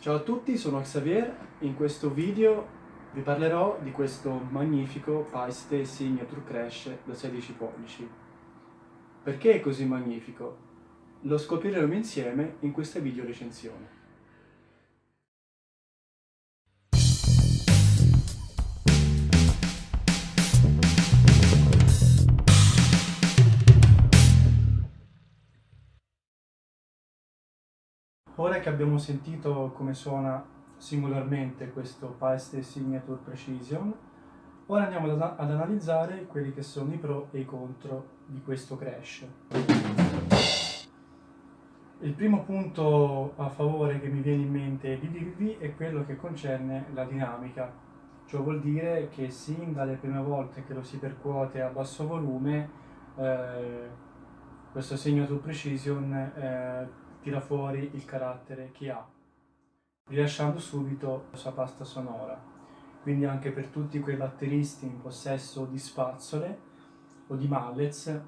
Ciao a tutti, sono Xavier. In questo video vi parlerò di questo magnifico Paiste Signature Crash da 16 pollici. Perché è così magnifico? Lo scopriremo insieme in questa video recensione. Ora che abbiamo sentito come suona singolarmente questo Paiste Signature Precision, ora andiamo ad analizzare quelli che sono i pro e i contro di questo crash. Il primo punto a favore che mi viene in mente di dirvi è quello che concerne la dinamica. Ciò vuol dire che sin dalle prime volte che lo si percuote a basso volume, questo Signature Precision tira fuori il carattere che ha, rilasciando subito la sua pasta sonora. Quindi anche per tutti quei batteristi in possesso di spazzole o di mallets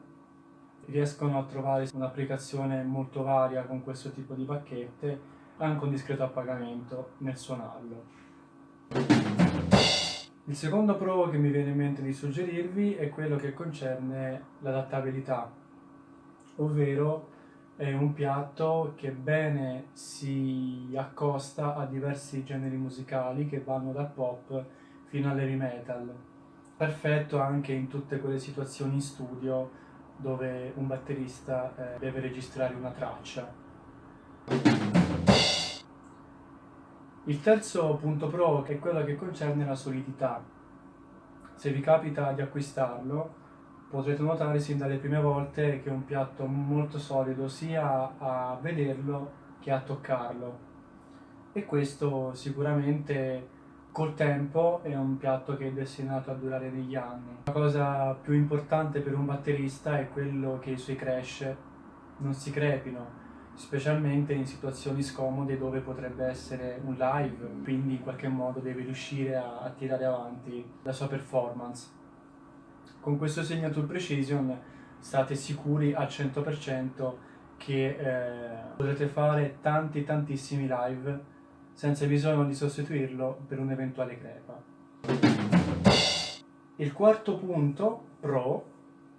riescono a trovare un'applicazione molto varia con questo tipo di bacchette e anche un discreto appagamento nel suonarlo. Il secondo pro che mi viene in mente di suggerirvi è quello che concerne l'adattabilità, ovvero è un piatto che bene si accosta a diversi generi musicali che vanno dal pop fino all'heavy metal. Perfetto anche in tutte quelle situazioni in studio dove un batterista deve registrare una traccia. Il terzo punto pro è quello che concerne la solidità. Se vi capita di acquistarlo, potrete notare sin dalle prime volte che è un piatto molto solido sia a vederlo che a toccarlo. E questo sicuramente col tempo è un piatto che è destinato a durare negli anni. La cosa più importante per un batterista è quello che i suoi crash non si crepino, specialmente in situazioni scomode dove potrebbe essere un live, quindi in qualche modo deve riuscire a tirare avanti la sua performance. Con questo Signature Precision state sicuri al 100% che potrete fare tantissimi live senza bisogno di sostituirlo per un'eventuale crepa. Il quarto punto pro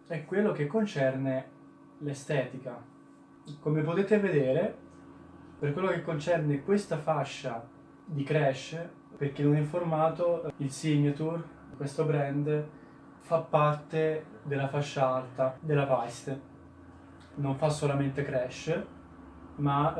è quello che concerne l'estetica. Come potete vedere, per quello che concerne questa fascia di crash, per chi non è informato, il Signature, questo brand, fa parte della fascia alta della Paiste. Non fa solamente crash, ma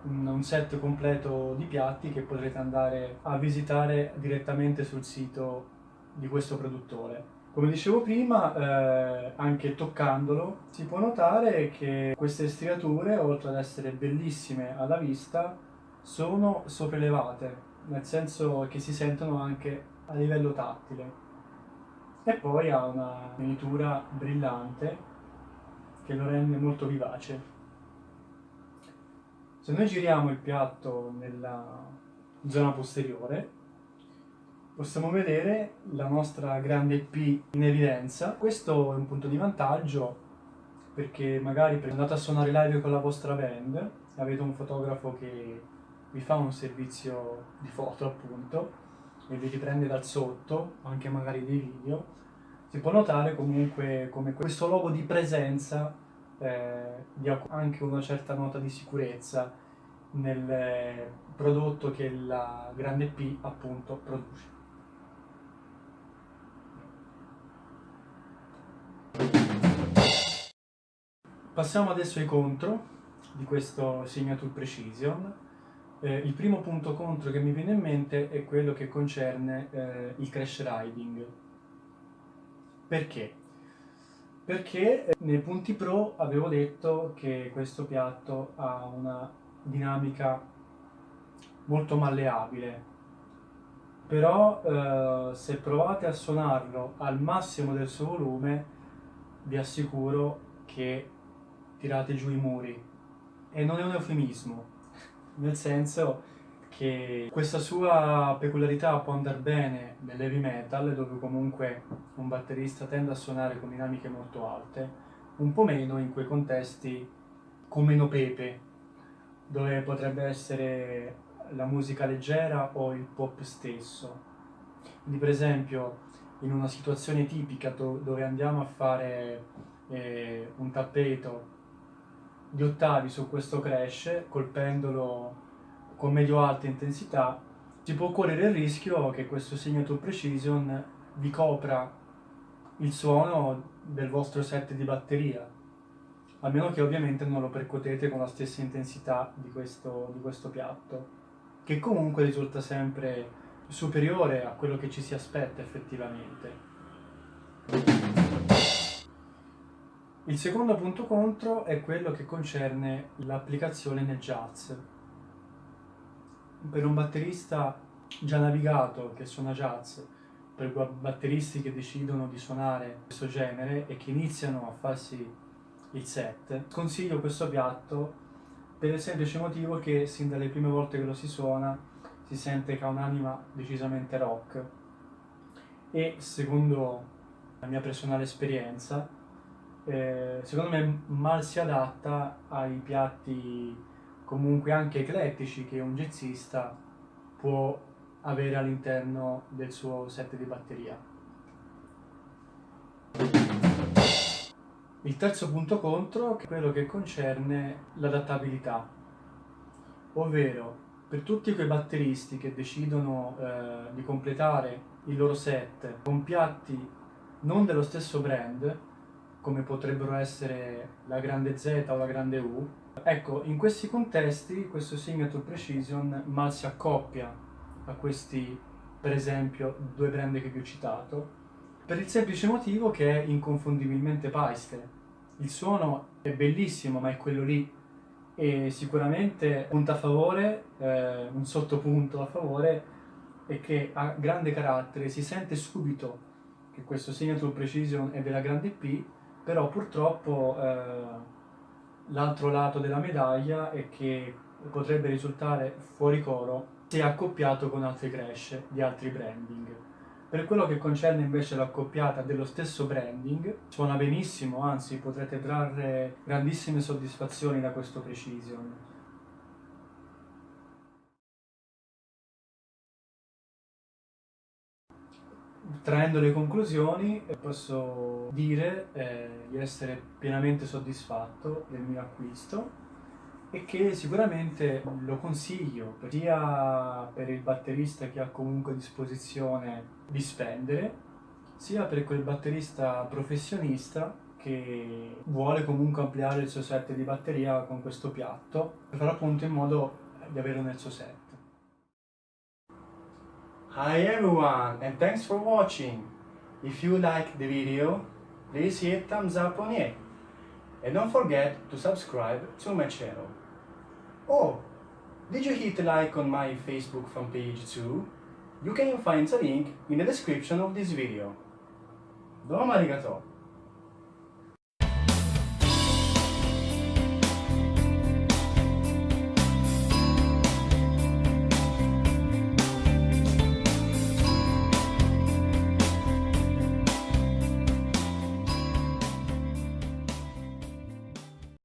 un set completo di piatti che potrete andare a visitare direttamente sul sito di questo produttore. Come dicevo prima, anche toccandolo si può notare che queste striature, oltre ad essere bellissime alla vista, sono sopraelevate, nel senso che si sentono anche a livello tattile. E poi ha una finitura brillante che lo rende molto vivace. Se noi giriamo il piatto nella zona posteriore, possiamo vedere la nostra grande EP in evidenza. Questo è un punto di vantaggio perché magari andate a suonare live con la vostra band e avete un fotografo che vi fa un servizio di foto, appunto, e vi riprende dal sotto, anche magari dei video, si può notare comunque come questo logo di presenza dia anche una certa nota di sicurezza nel prodotto che la grande P appunto produce. Passiamo adesso ai contro di questo Signature Precision. Il primo punto contro che mi viene in mente è quello che concerne il crash riding. Perché? Perché nei punti pro avevo detto che questo piatto ha una dinamica molto malleabile, però se provate a suonarlo al massimo del suo volume vi assicuro che tirate giù i muri, e non è un eufemismo, nel senso che questa sua peculiarità può andare bene nell'heavy metal, dove comunque un batterista tende a suonare con dinamiche molto alte, un po' meno in quei contesti con meno pepe, dove potrebbe essere la musica leggera o il pop stesso. Quindi per esempio in una situazione tipica dove andiamo a fare un tappeto di ottavi su questo crash, colpendolo con medio-alta intensità, si può correre il rischio che questo Signature Precision vi copra il suono del vostro set di batteria, a meno che ovviamente non lo percuotete con la stessa intensità di questo piatto, che comunque risulta sempre superiore a quello che ci si aspetta effettivamente. Il secondo punto contro è quello che concerne l'applicazione nel jazz. Per un batterista già navigato che suona jazz, per batteristi che decidono di suonare questo genere e che iniziano a farsi il set, consiglio questo piatto per il semplice motivo che sin dalle prime volte che lo si suona si sente che ha un'anima decisamente rock e secondo la mia personale esperienza secondo me mal si adatta ai piatti comunque anche eclettici che un jazzista può avere all'interno del suo set di batteria. Il terzo punto contro è quello che concerne l'adattabilità, ovvero per tutti quei batteristi che decidono di completare il loro set con piatti non dello stesso brand, come potrebbero essere la grande Z o la grande U, ecco, in questi contesti questo Signature Precision mal si accoppia a questi, per esempio, due brand che vi ho citato, per il semplice motivo che è inconfondibilmente Paiste. Il suono è bellissimo, ma è quello lì, e sicuramente punta a favore, un sottopunto a favore, è che ha grande carattere, si sente subito che questo Signature Precision è della grande P, però purtroppo l'altro lato della medaglia è che potrebbe risultare fuori coro se accoppiato con altri crash di altri branding. Per quello che concerne invece l'accoppiata dello stesso branding, suona benissimo, anzi potrete trarre grandissime soddisfazioni da questo Precision. Traendo le conclusioni, posso dire di essere pienamente soddisfatto del mio acquisto e che sicuramente lo consiglio sia per il batterista che ha comunque a disposizione di spendere, sia per quel batterista professionista che vuole comunque ampliare il suo set di batteria con questo piatto per fare appunto in modo di averlo nel suo set. Hi everyone, and thanks for watching. If you liked the video, please hit thumbs up on it. And don't forget to subscribe to my channel. Oh, did you hit like on my Facebook fan page too? You can find the link in the description of this video. Domo arigato!